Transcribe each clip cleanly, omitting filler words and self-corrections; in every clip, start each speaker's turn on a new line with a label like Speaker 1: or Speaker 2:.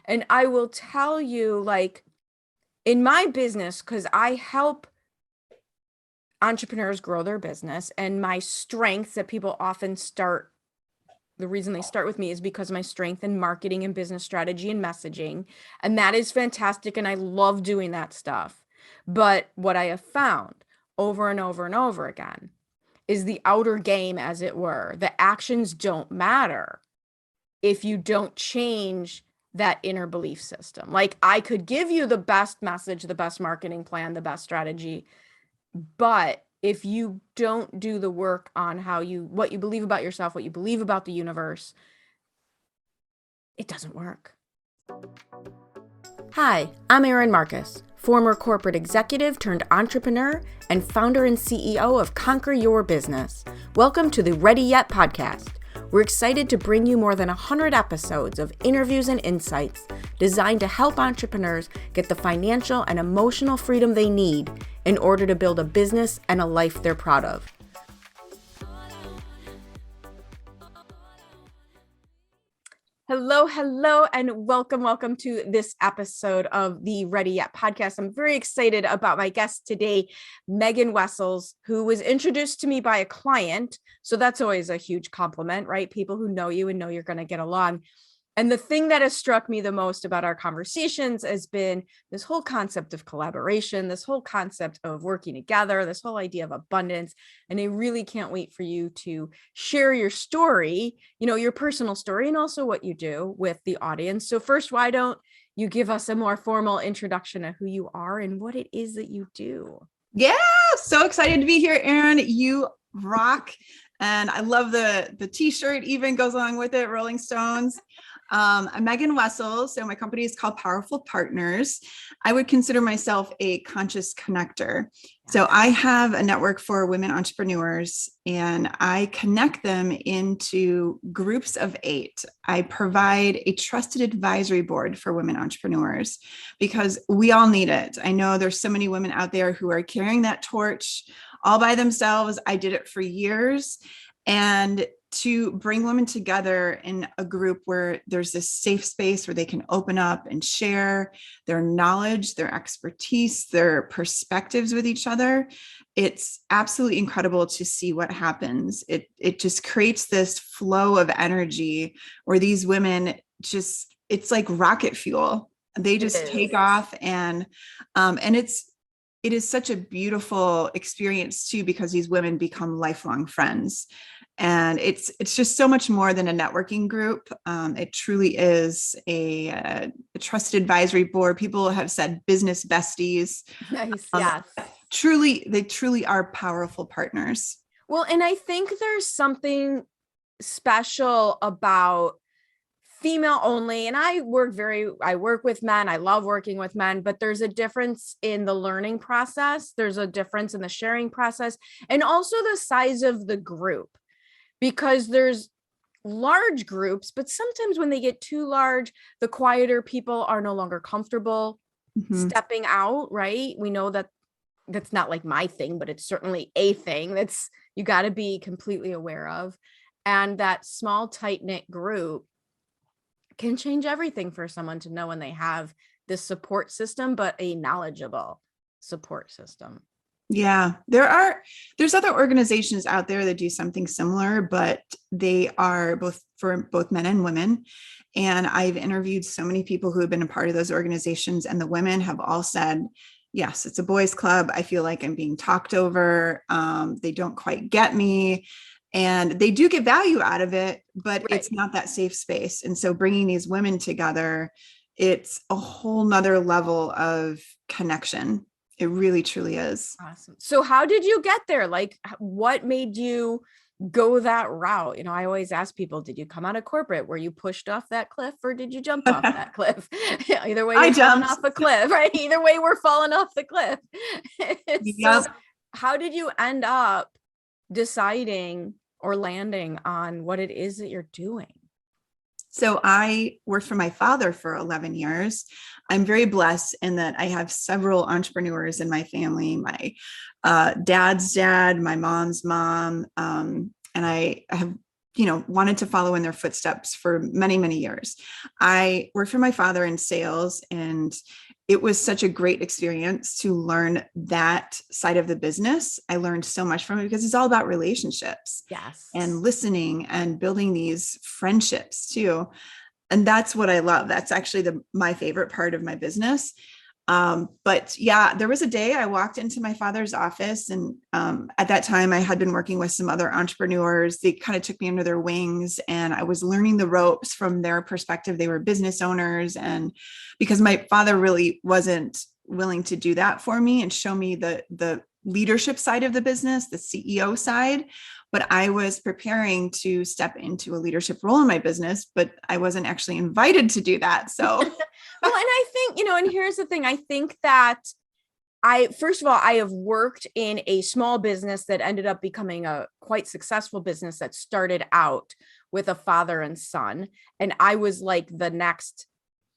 Speaker 1: And I will tell you, like, in my business, because I help entrepreneurs grow their business, and my strengths that people often start, the reason they start with me is because of my strength in marketing and business strategy and messaging. And that is fantastic. And I love doing that stuff. But what I have found over and over and over again is the outer game, as it were. The actions don't matter if you don't change that inner belief system. Like, I could give you the best message, the best marketing plan, the best strategy, but if you don't do the work on what you believe about yourself, what you believe about the universe, it doesn't work. Hi, I'm Erin Marcus, former corporate executive turned entrepreneur and founder and CEO of Conquer Your Business. Welcome to the Ready Yet podcast. We're excited to bring you more than 100 episodes of interviews and insights designed to help entrepreneurs get the financial and emotional freedom they need in order to build a business and a life they're proud of. Hello, and welcome to this episode of the Ready Yet podcast. I'm very excited about my guest today, Megan Wessels, who was introduced to me by a client. So that's always a huge compliment, right? People who know you and know you're going to get along. And the thing that has struck me the most about our conversations has been this whole concept of collaboration, this whole concept of working together, this whole idea of abundance. And I really can't wait for you to share your story, your personal story, and also what you do with the audience. So first, why don't you give us a more formal introduction of who you are and what it is that you do?
Speaker 2: Yeah, so excited to be here, Erin. You rock. And I love the t-shirt even goes along with it, Rolling Stones. I'm Megan Wessels. So my company is called Powerful Partners. I would consider myself a conscious connector. So I have a network for women entrepreneurs and I connect them into groups of 8. I provide a trusted advisory board for women entrepreneurs because we all need it. I know there's so many women out there who are carrying that torch all by themselves. I did it for years. And to bring women together in a group where there's this safe space where they can open up and share their knowledge, their expertise, their perspectives with each other. It's absolutely incredible to see what happens. It just creates this flow of energy where these women it's like rocket fuel. They just take off and it is such a beautiful experience too, because these women become lifelong friends. And it's just so much more than a networking group. It truly is a trusted advisory board. People have said business besties.
Speaker 1: Nice, yes.
Speaker 2: They truly are powerful partners.
Speaker 1: Well, and I think there's something special about female only. And I work with men. I love working with men, but there's a difference in the learning process. There's a difference in the sharing process and also the size of the group. Because there's large groups, but sometimes when they get too large, the quieter people are no longer comfortable stepping out, right? We know that that's not like my thing, but it's certainly a thing that's you got to be completely aware of. And that small, tight-knit group can change everything for someone to know when they have this support system, but a knowledgeable support system.
Speaker 2: Yeah, there's other organizations out there that do something similar, but they are for both men and women. And I've interviewed so many people who have been a part of those organizations, and the women have all said, yes, it's a boys' club. I feel like I'm being talked over. They don't quite get me. And they do get value out of it, but right. It's not that safe space. And so bringing these women together, it's a whole nother level of connection. It really, truly is.
Speaker 1: Awesome. So how did you get there? Like, what made you go that route? I always ask people, did you come out of corporate? Were you pushed off that cliff or did you jump off that cliff? Either way, you're falling off a cliff, right? Either way, we're falling off the cliff.
Speaker 2: Yep.
Speaker 1: So how did you end up deciding or landing on what it is that you're doing?
Speaker 2: So I worked for my father for 11 years. I'm very blessed in that I have several entrepreneurs in my family, my dad's dad, my mom's mom. And I have wanted to follow in their footsteps for many, many years. I worked for my father in sales, and it was such a great experience to learn that side of the business. I learned so much from it because it's all about relationships
Speaker 1: Yes.
Speaker 2: and listening and building these friendships too. And that's what I love. That's actually my favorite part of my business. But yeah, there was a day I walked into my father's office, and at that time I had been working with some other entrepreneurs. They kind of took me under their wings, and I was learning the ropes from their perspective. They were business owners, and because my father really wasn't willing to do that for me and show me the leadership side of the business, the CEO side, but I was preparing to step into a leadership role in my business, but I wasn't actually invited to do that. So
Speaker 1: Well, and I think, and here's the thing. I think that first of all, I have worked in a small business that ended up becoming a quite successful business that started out with a father and son. And I was like the next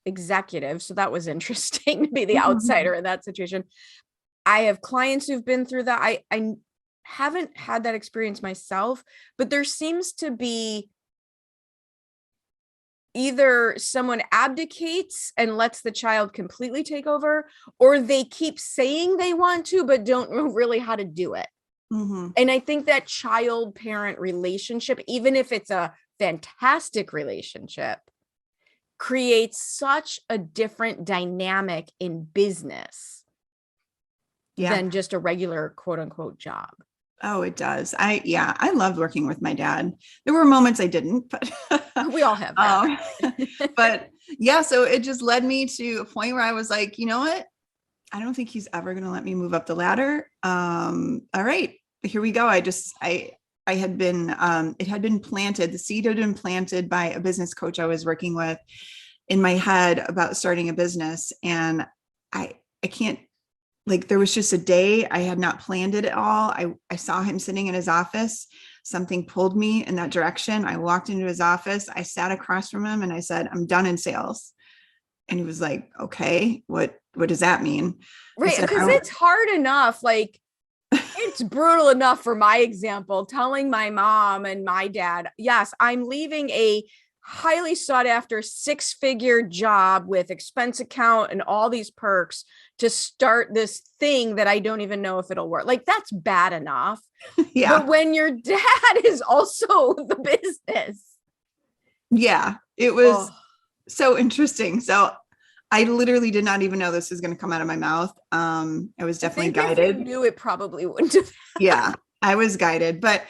Speaker 1: executive. So that was interesting to be the outsider in that situation. I have clients who've been through that. I haven't had that experience myself, but there seems to be either someone abdicates and lets the child completely take over, or they keep saying they want to, but don't know really how to do it.
Speaker 2: Mm-hmm.
Speaker 1: And I think that child-parent relationship, even if it's a fantastic relationship, creates such a different dynamic in business than just a regular quote unquote job.
Speaker 2: Oh, it does. I loved working with my dad. There were moments I didn't, but
Speaker 1: we all have that.
Speaker 2: But yeah, so it just led me to a point where I was like, you know what? I don't think he's ever going to let me move up the ladder. All right, here we go. I had been, it had been planted. The seed had been planted by a business coach I was working with in my head about starting a business. And I can't, like, there was just a day I had not planned it at all. I saw him sitting in his office. Something pulled me in that direction. I walked into his office. I sat across from him and I said, I'm done in sales. And he was like, okay, what does that mean?
Speaker 1: Right. Because it's hard enough. Like, it's brutal enough for my example, telling my mom and my dad, yes, I'm leaving a highly sought after 6-figure job with expense account and all these perks to start this thing that I don't even know if it'll work. Like, that's bad enough.
Speaker 2: Yeah.
Speaker 1: But when your dad is also the business.
Speaker 2: Yeah, it was so interesting. So I literally did not even know this was going to come out of my mouth. I was definitely guided.
Speaker 1: If you knew, it probably wouldn't have.
Speaker 2: Yeah, I was guided, but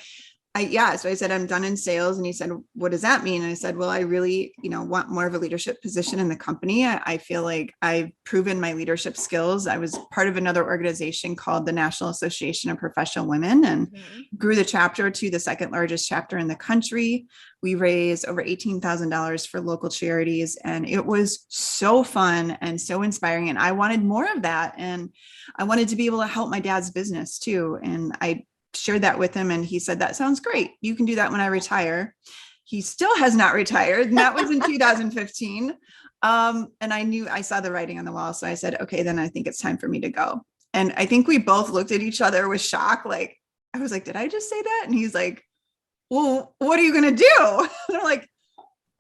Speaker 2: so I said, I'm done in sales. And he said, what does that mean? And I said, well, I really, want more of a leadership position in the company. I feel like I've proven my leadership skills. I was part of another organization called the National Association of Professional Women, and grew the chapter to the second largest chapter in the country. We raised over $18,000 for local charities. And it was so fun and so inspiring. And I wanted more of that. And I wanted to be able to help my dad's business too. And I shared that with him, and he said, that sounds great. You can do that when I retire. He still has not retired. And that was in 2015. And I saw the writing on the wall. So I said, okay, then I think it's time for me to go. And I think we both looked at each other with shock. Like, I was like, did I just say that? And he's like, well, what are you going to do? And I'm like,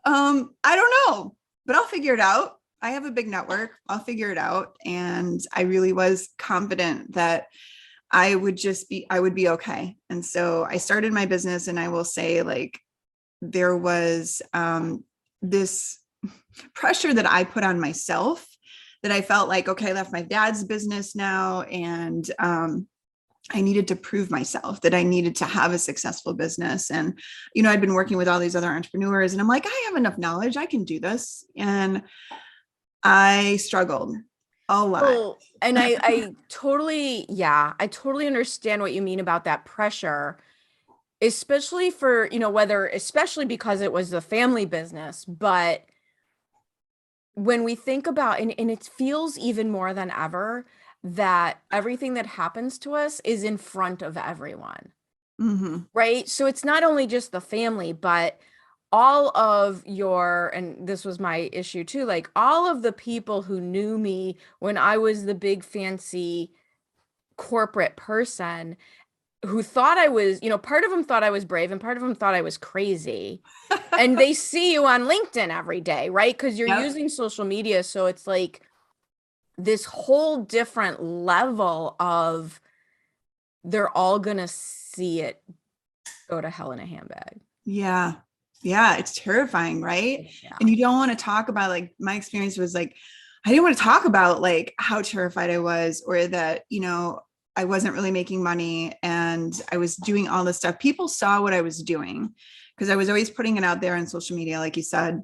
Speaker 2: I don't know, but I'll figure it out. I have a big network. I'll figure it out. And I really was confident that I would be okay. And so I started my business, and I will say, like, there was this pressure that I put on myself, that I felt like, okay, I left my dad's business now. And I needed to prove myself, that I needed to have a successful business. And, I'd been working with all these other entrepreneurs, and I'm like, I have enough knowledge. I can do this. And I struggled a lot.
Speaker 1: Oh, and I totally understand what you mean about that pressure, especially for, especially because it was the family business. But when we think about, and it feels even more than ever, that everything that happens to us is in front of everyone.
Speaker 2: Mm-hmm.
Speaker 1: Right. So it's not only just the family, but all of and this was my issue too, like all of the people who knew me when I was the big fancy corporate person, who thought I was, part of them thought I was brave and part of them thought I was crazy. And they see you on LinkedIn every day, right? Because you're
Speaker 2: Yep.
Speaker 1: using social media. So it's like this whole different level of they're all going to see it go to hell in a handbag.
Speaker 2: Yeah. Yeah. It's terrifying, right?
Speaker 1: Yeah.
Speaker 2: And you don't want to talk about, like, my experience was like, I didn't want to talk about like how terrified I was, or that, I wasn't really making money and I was doing all this stuff. People saw what I was doing because I was always putting it out there on social media, like you said.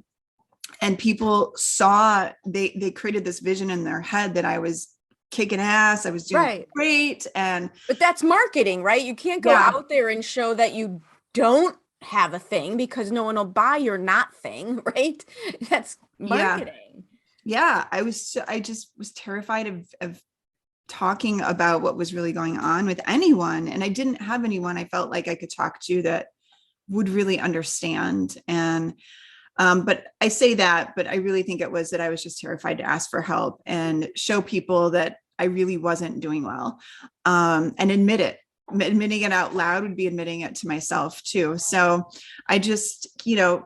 Speaker 2: And people saw, they created this vision in their head that I was kicking ass, I was doing
Speaker 1: Right.
Speaker 2: great. And
Speaker 1: But that's marketing, right? You can't go out there and show that you don't have a thing because no one will buy your not thing, right? That's marketing.
Speaker 2: Yeah. I just was terrified of talking about what was really going on with anyone. And I didn't have anyone I felt like I could talk to that would really understand. And, but I say that, but I really think it was that I was just terrified to ask for help and show people that I really wasn't doing well, and admit it. Admitting it out loud would be admitting it to myself too. So I just,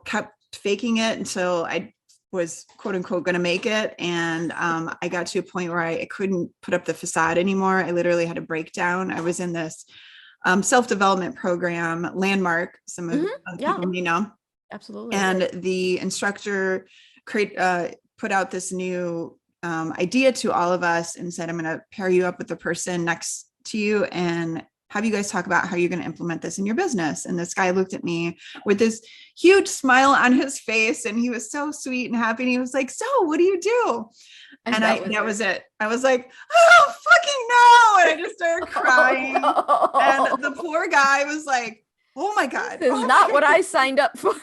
Speaker 2: kept faking it until I was, quote unquote, going to make it. And I got to a point where I couldn't put up the facade anymore. I literally had a breakdown. I was in this self-development program, Landmark, some of people may know.
Speaker 1: Absolutely.
Speaker 2: And the instructor put out this new idea to all of us and said, I'm going to pair you up with the person next to you and have you guys talk about how you're going to implement this in your business. And this guy looked at me with this huge smile on his face, and he was so sweet and happy. And he was like, so what do you do? And that was it. I was like, oh, fucking no. And I just started crying. And the poor guy was like, oh my God.
Speaker 1: This is not what I signed up for.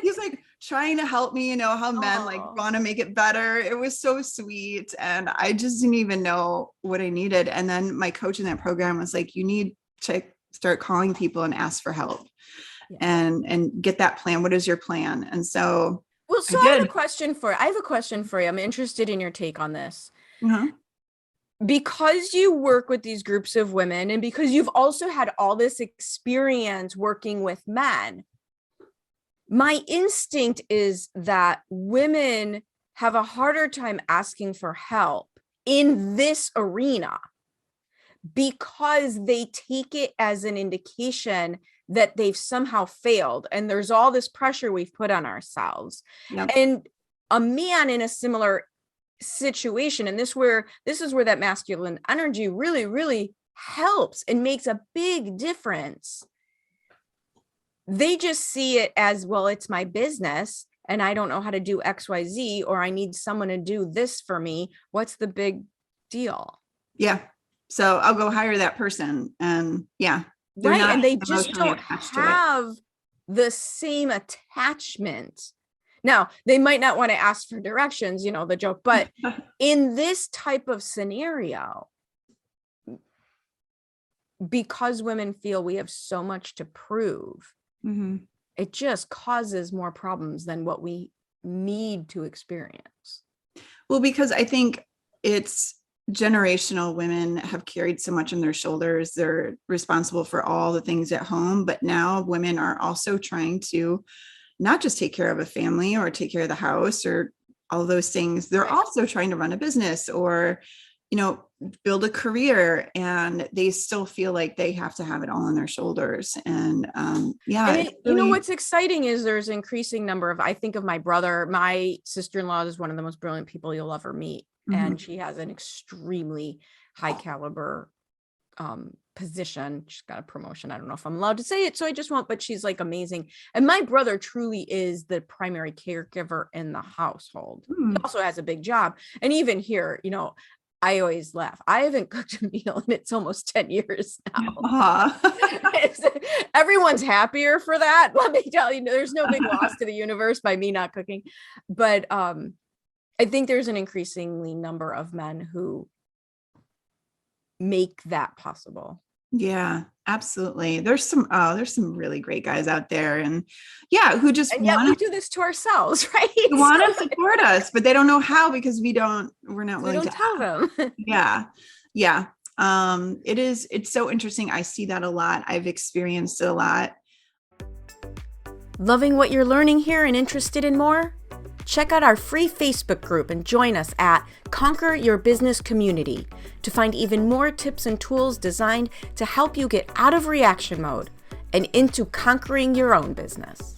Speaker 2: He's like trying to help me, how men like want to make it better. It was so sweet. And I just didn't even know what I needed. And then my coach in that program was like, you need to start calling people and ask for help and get that plan. What is your plan? And so,
Speaker 1: well, so I have a question for you. I'm interested in your take on this. Because you work with these groups of women and because you've also had all this experience working with men, my instinct is that women have a harder time asking for help in this arena because they take it as an indication that they've somehow failed. And there's all this pressure we've put on ourselves. Yep. And a man in a similar situation, and this is where that masculine energy really, really helps and makes a big difference. They just see it as, well, it's my business and I don't know how to do XYZ, or I need someone to do this for me. What's the big deal?
Speaker 2: Yeah. So I'll go hire that person. And
Speaker 1: right. And they just don't have the same attachment. Now, they might not want to ask for directions, the joke, but in this type of scenario, because women feel we have so much to prove, it just causes more problems than what we need to experience.
Speaker 2: Well, because I think it's generational. Women have carried so much on their shoulders. They're responsible for all the things at home, but now women are also trying to not just take care of a family or take care of the house or all those things. They're also trying to run a business or, build a career, and they still feel like they have to have it all on their shoulders. And
Speaker 1: what's exciting is there's an increasing number of, I think of my brother, my sister-in-law is one of the most brilliant people you'll ever meet. And she has an extremely high caliber position. She's got a promotion. I don't know if I'm allowed to say it, so I just won't, but she's like amazing. And my brother truly is the primary caregiver in the household. He also has a big job. And even here, I always laugh. I haven't cooked a meal and it's almost 10 years now. Everyone's happier for that. Let me tell you, there's no big loss to the universe by me not cooking. But I think there's an increasingly number of men who make that possible.
Speaker 2: Yeah, absolutely. There's some really great guys out there, and who just
Speaker 1: we do this to ourselves, right?
Speaker 2: They want to support us, but they don't know how because we're not willing to
Speaker 1: tell them.
Speaker 2: Yeah. It's so interesting. I see that a lot. I've experienced it a lot.
Speaker 1: Loving what you're learning here and interested in more? Check out our free Facebook group and join us at Conquer Your Business Community to find even more tips and tools designed to help you get out of reaction mode and into conquering your own business.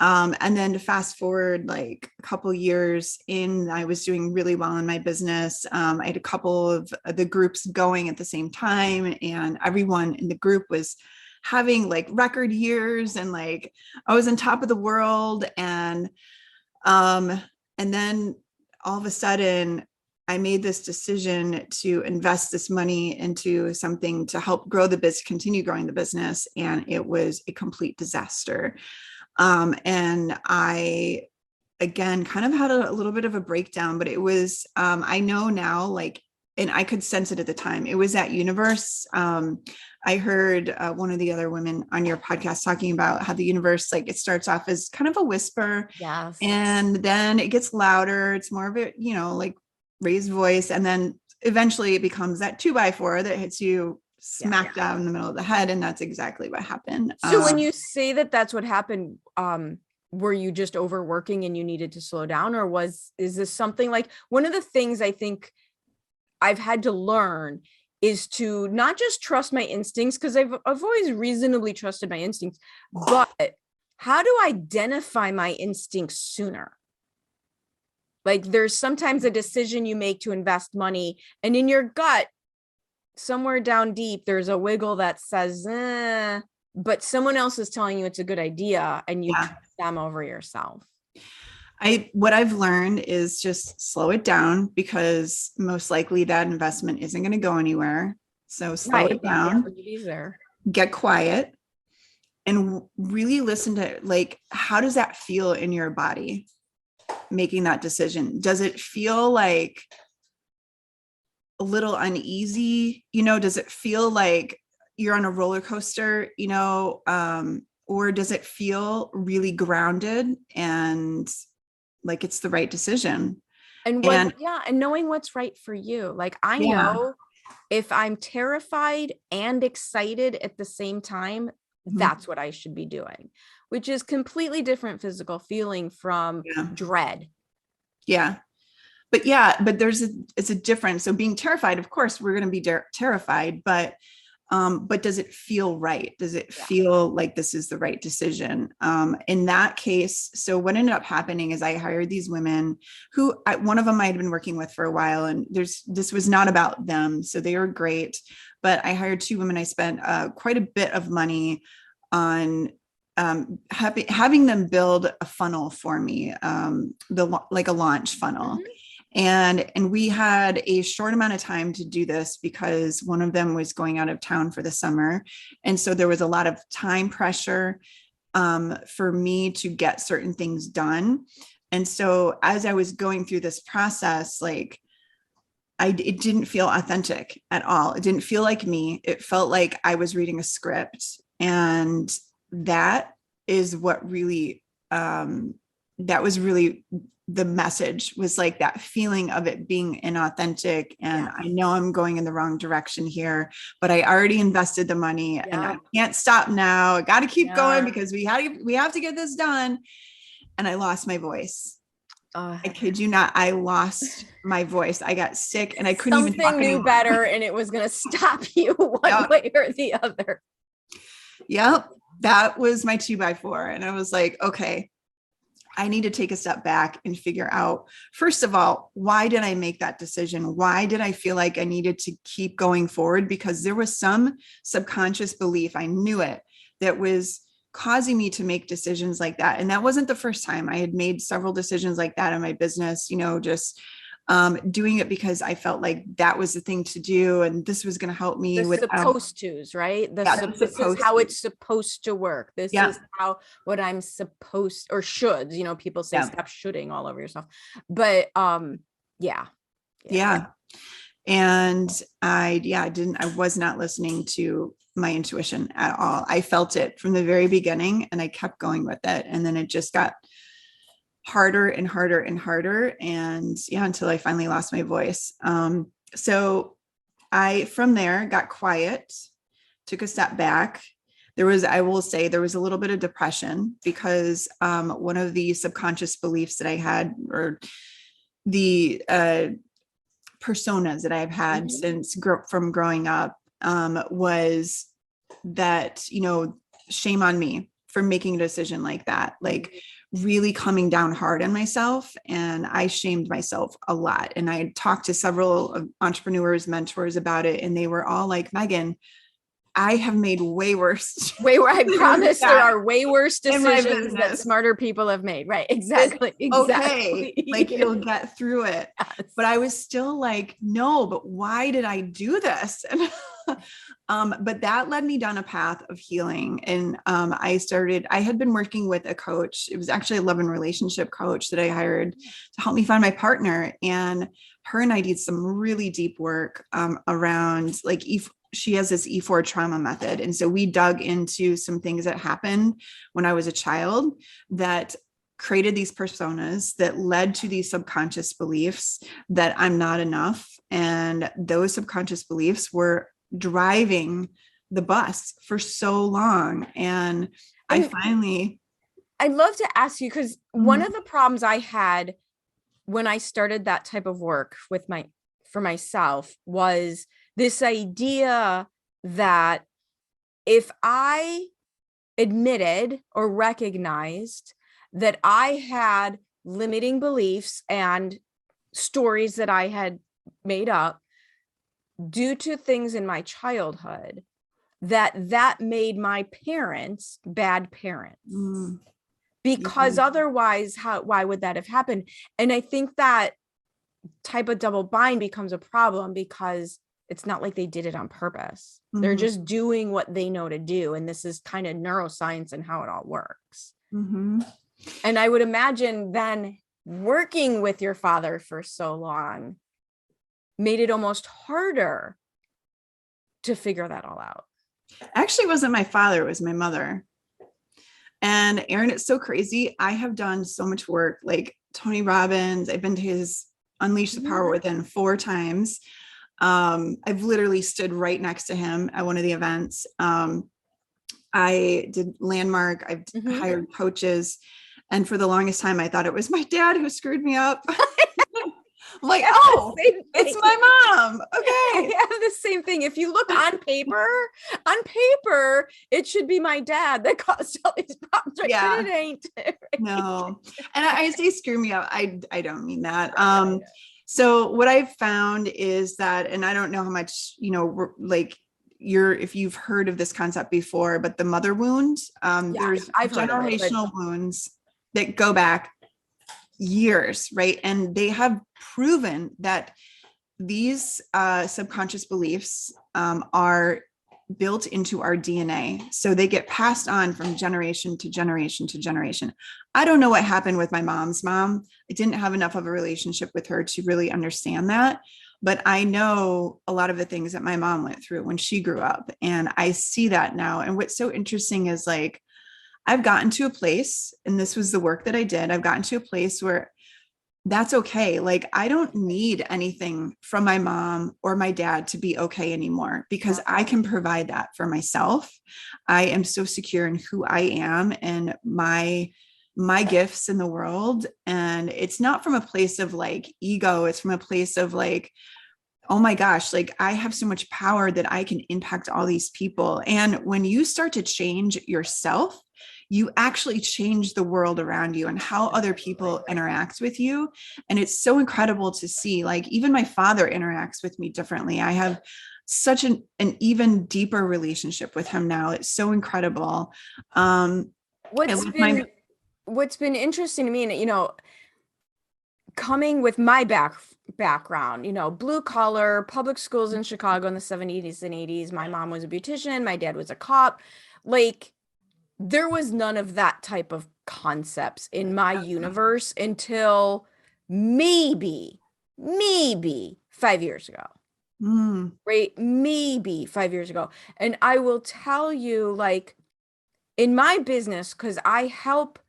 Speaker 2: And then to fast forward like a couple years in, I was doing really well in my business. I had a couple of the groups going at the same time, and everyone in the group was having like record years, and like I was on top of the world. And then all of a sudden I made this decision to invest this money into something to help grow the business, continue growing the business. And it was a complete disaster. And I, again, kind of had a little bit of a breakdown, but it was, I know now, like, and I could sense it at the time. It was that universe. I heard one of the other women on your podcast talking about how the universe, like, it starts off as kind of a whisper.
Speaker 1: Yes.
Speaker 2: And then it gets louder. It's more of a, like raised voice. And then eventually it becomes that 2x4 that hits you smack down in the middle of the head. And that's exactly what happened.
Speaker 1: So when you say that that's what happened, were you just overworking and you needed to slow down, or is this something like, one of the things I think I've had to learn is to not just trust my instincts, because I've always reasonably trusted my instincts, but how to identify my instincts sooner. Like, there's sometimes a decision you make to invest money, and in your gut, somewhere down deep, there's a wiggle that says, but someone else is telling you it's a good idea, and you trust them over yourself.
Speaker 2: What I've learned is just slow it down, because most likely that investment isn't going to go anywhere. So slow it down, get quiet, and really listen to, like, how does that feel in your body making that decision? Does it feel like a little uneasy? Does it feel like you're on a roller coaster, or does it feel really grounded and like it's the right decision?
Speaker 1: And knowing what's right for you. Like, I know if I'm terrified and excited at the same time, that's what I should be doing, which is completely different physical feeling from dread.
Speaker 2: Yeah. But it's a difference. So being terrified, of course, we're going to be terrified, but does it feel right? Does it feel like this is the right decision? In that case, so what ended up happening is I hired these women who one of them I had been working with for a while, and this was not about them. So they were great, but I hired two women. I spent quite a bit of money on having them build a funnel for me, like a launch funnel. And we had a short amount of time to do this because one of them was going out of town for the summer. And so there was a lot of time pressure for me to get certain things done. And so as I was going through this process, like, it didn't feel authentic at all. It didn't feel like me. It felt like I was reading a script. And that is what really, that was really the message, was like that feeling of it being inauthentic. And I know I'm going in the wrong direction here, but I already invested the money and I can't stop now. I got to keep going because we have to get this done. And I lost my voice. I kid you not. I lost my voice. I got sick and I couldn't even talk
Speaker 1: anymore. Something knew better and it was going to stop you one way or the other.
Speaker 2: Yep. That was my 2x4. And I was like, okay, I need to take a step back and figure out, first of all, why did I make that decision? Why did I feel like I needed to keep going forward? Because there was some subconscious belief, I knew it, that was causing me to make decisions like that. And that wasn't the first time. I had made several decisions like that in my business, just doing it because I felt like that was the thing to do. And this was going to help me with
Speaker 1: supposed to's, right? This is how it's supposed to work. This is what I'm supposed or should, people say stop shoulding all over yourself. But yeah.
Speaker 2: And I was not listening to my intuition at all. I felt it from the very beginning and I kept going with it. And then it just got harder and harder and harder. And yeah, until I finally lost my voice. So I, from there, got quiet, took a step back. I will say there was a little bit of depression because one of the subconscious beliefs that I had, or the personas that I've had since from growing up, was that, shame on me for making a decision like that, like really coming down hard on myself. And I shamed myself a lot. And I talked to several entrepreneurs, mentors about it. And they were all like, Megan, I have made way worse.
Speaker 1: I promise there are way worse
Speaker 2: in my
Speaker 1: decisions that
Speaker 2: business.
Speaker 1: smarter people have made. Right. Exactly.
Speaker 2: Okay. Like you'll get through it.
Speaker 1: Yes.
Speaker 2: But I was still like, no, but why did I do this? And but that led me down a path of healing. And I had been working with a coach. It was actually a love and relationship coach that I hired to help me find my partner. And her and I did some really deep work around like she has this E4 trauma method. And so we dug into some things that happened when I was a child that created these personas that led to these subconscious beliefs that I'm not enough. And those subconscious beliefs were driving the bus for so long. And I'd
Speaker 1: love to ask you, because one of the problems I had when I started that type of work for myself was this idea that if I admitted or recognized that I had limiting beliefs and stories that I had made up due to things in my childhood, that made my parents bad parents. Because otherwise, why would that have happened? And I think that type of double bind becomes a problem because it's not like they did it on purpose. They're just doing what they know to do. And this is kind of neuroscience and how it all works. And I would imagine then working with your father for so long made it almost harder to figure that all out.
Speaker 2: Actually, it wasn't my father, it was my mother. And Erin, it's so crazy. I have done so much work, like Tony Robbins. I've been to his Unleash the Power Within 4 times. I've literally stood right next to him at one of the events. I did Landmark. I've hired coaches. And for the longest time, I thought it was my dad who screwed me up. I'm like, oh, it's my mom. Okay.
Speaker 1: I have the same thing. If you look on paper, it should be my dad that caused all these problems. Right?
Speaker 2: Yeah.
Speaker 1: But it ain't. Right?
Speaker 2: No. And I say screw me up. I don't mean that. So what I've found is that, and I don't know how much, if you've heard of this concept before, but the mother wound, there's generational wounds that go back years, right? And they have proven that these subconscious beliefs are built into our DNA. So they get passed on from generation to generation to generation. I don't know what happened with my mom's mom. I didn't have enough of a relationship with her to really understand that. But I know a lot of the things that my mom went through when she grew up. And I see that now. And what's so interesting is like, I've gotten to a place, and this was the work that I did, I've gotten to a place where that's okay. Like, I don't need anything from my mom or my dad to be okay anymore, because I can provide that for myself. I am so secure in who I am and my gifts in the world. And it's not from a place of like ego. It's from a place of like, oh my gosh, like I have so much power that I can impact all these people. And when you start to change yourself, you actually change the world around you and how other people interact with you. And it's so incredible to see, like, even my father interacts with me differently. I have such an even deeper relationship with him now. It's so incredible.
Speaker 1: What's been interesting to me, and, coming with my background, blue collar, public schools in Chicago in the 70s and 80s. My mom was a beautician. My dad was a cop. Like, there was none of that type of concepts in my universe until maybe 5 years ago. Right? Maybe 5 years ago. And I will tell you, like, in my business, because I help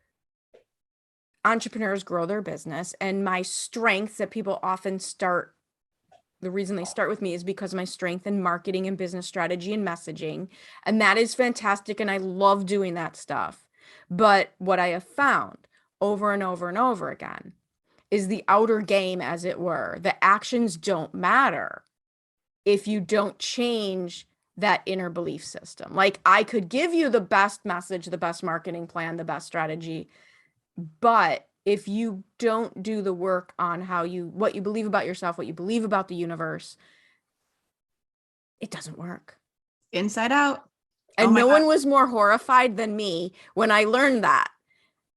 Speaker 1: entrepreneurs grow their business, and my strengths that people often start, the reason they start with me is because of my strength in marketing and business strategy and messaging. And that is fantastic. And I love doing that stuff. But what I have found over and over and over again is the outer game, as it were. The actions don't matter if you don't change that inner belief system. Like, I could give you the best message, the best marketing plan, the best strategy, but if you don't do the work on what you believe about yourself, what you believe about the universe, it doesn't work.
Speaker 2: Inside out.
Speaker 1: And no one was more horrified than me when I learned that,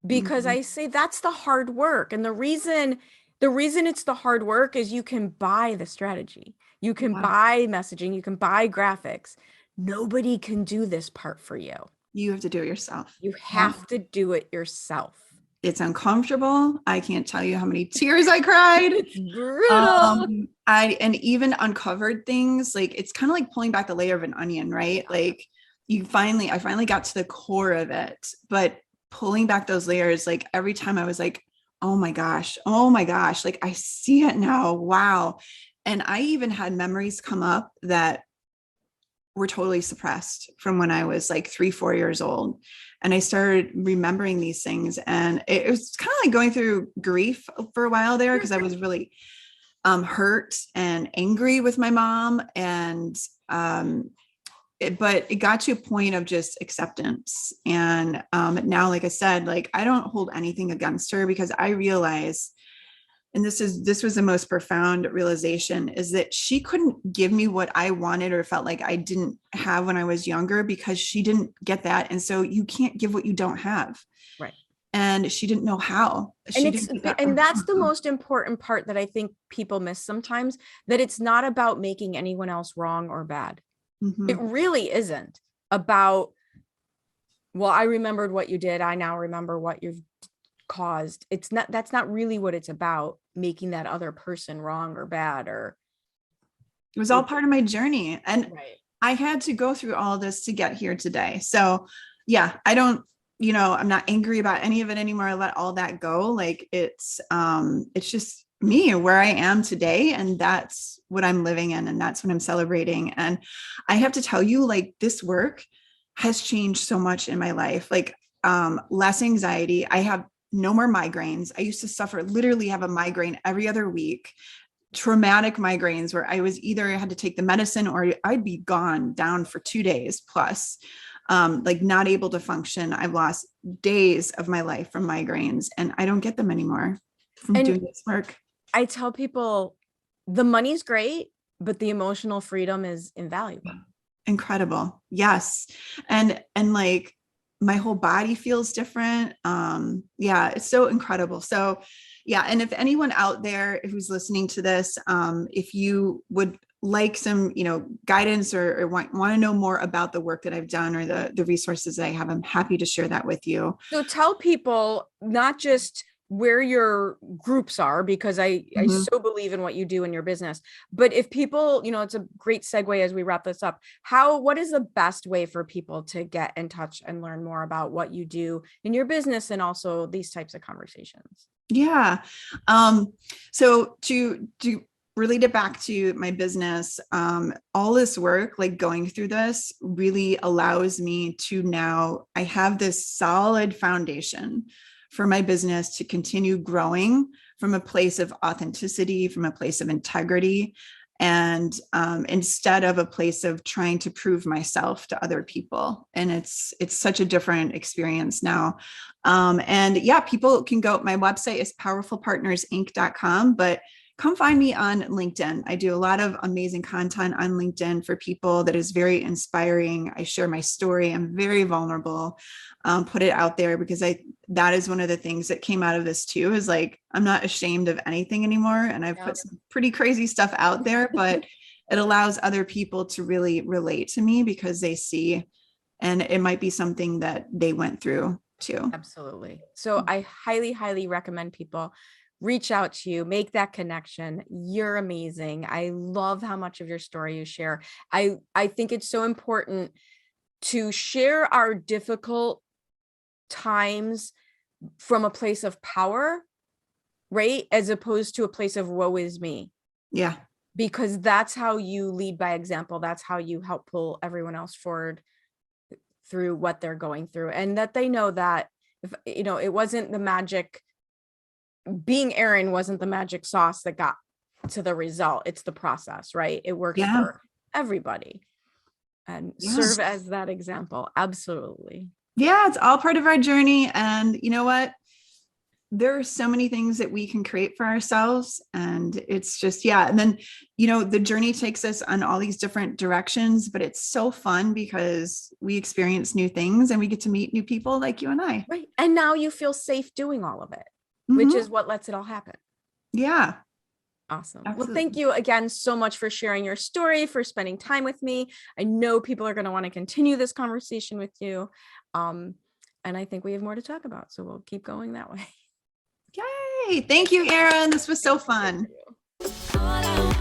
Speaker 1: because I say that's the hard work. And the reason it's the hard work is you can buy the strategy, you can buy messaging, you can buy graphics. Nobody can do this part for you.
Speaker 2: You have to do it yourself.
Speaker 1: You have to do it yourself.
Speaker 2: It's uncomfortable. I can't tell you how many tears I cried.
Speaker 1: It's brutal.
Speaker 2: And even uncovered things. Like, it's kind of like pulling back the layer of an onion, right? Like, I finally got to the core of it, but pulling back those layers, like every time I was like, oh my gosh, like I see it now. Wow. And I even had memories come up that were totally suppressed from when I was like 3-4 years old. And I started remembering these things, and it was kind of like going through grief for a while there, because I was really hurt and angry with my mom. And but it got to a point of just acceptance. And now, like I said, like I don't hold anything against her, because I realize, and this was the most profound realization, is that she couldn't give me what I wanted or felt like I didn't have when I was younger, because she didn't get that. And so you can't give what you don't have.
Speaker 1: Right.
Speaker 2: And she didn't know how.
Speaker 1: And that's the most important part that I think people miss sometimes, that it's not about making anyone else wrong or bad. Mm-hmm. It really isn't about, well, I remembered what you did, I now remember what you've caused. That's not really what it's about, making that other person wrong or bad. Or
Speaker 2: it was all part of my journey, and I had to go through all this to get here today. So yeah, I don't, I'm not angry about any of it anymore. I let all that go. Like, it's just me, where I am today, and that's what I'm living in, and that's what I'm celebrating. And I have to tell you, like, this work has changed so much in my life. Like, less anxiety. I have no more migraines. I used to literally have a migraine every other week, traumatic migraines where I was either I had to take the medicine or I'd be gone down for 2 days plus, like not able to function. I've lost days of my life from migraines, and I don't get them anymore from doing this work.
Speaker 1: I tell people the money's great, but the emotional freedom is invaluable.
Speaker 2: Incredible. Yes. And like, my whole body feels different. Yeah, it's so incredible. So yeah. And if anyone out there who's listening to this, if you would like some, guidance or want to know more about the work that I've done or the resources that I have, I'm happy to share that with you.
Speaker 1: So tell people not just where your groups are, because I so believe in what you do in your business, but if people, it's a great segue as we wrap this up, what is the best way for people to get in touch and learn more about what you do in your business, and also these types of conversations?
Speaker 2: Yeah. So to relate it back to my business, all this work, like going through this, really allows me to now, I have this solid foundation for my business to continue growing from a place of authenticity, from a place of integrity, and instead of a place of trying to prove myself to other people. And it's such a different experience now. And yeah, people can go, my website is powerfulpartnersinc.com, but come find me on LinkedIn. I do a lot of amazing content on LinkedIn for people that is very inspiring. I share my story. I'm very vulnerable, put it out there, because that is one of the things that came out of this too, is like, I'm not ashamed of anything anymore. And I've put some pretty crazy stuff out there, but it allows other people to really relate to me, because they see, and it might be something that they went through too.
Speaker 1: Absolutely. So I highly, highly recommend people reach out to you, make that connection. You're amazing. I love how much of your story you share. I think it's so important to share our difficult times, from a place of power, right? As opposed to a place of woe is me.
Speaker 2: Yeah.
Speaker 1: Because that's how you lead by example. That's how you help pull everyone else forward through what they're going through. And that they know that, if, you know, it wasn't the magic, being Erin wasn't the magic sauce that got to the result. It's the process, right? It works
Speaker 2: Yeah.
Speaker 1: for everybody. And
Speaker 2: Yeah.
Speaker 1: serve as that example. Absolutely.
Speaker 2: Yeah, it's all part of our journey. And you know what? There are so many things that we can create for ourselves. And it's just, yeah. And then, you know, the journey takes us on all these different directions, but it's so fun because we experience new things and we get to meet new people like you and I.
Speaker 1: Right. And now you feel safe doing all of it, which
Speaker 2: Mhm.
Speaker 1: is what lets it all happen.
Speaker 2: Yeah.
Speaker 1: Awesome.
Speaker 2: Absolutely.
Speaker 1: Well, thank you again so much for sharing your story, for spending time with me. I know people are going to want to continue this conversation with you. And I think we have more to talk about. So we'll keep going that way.
Speaker 2: Yay. Thank you, Erin. This was so fun.
Speaker 1: Thank you.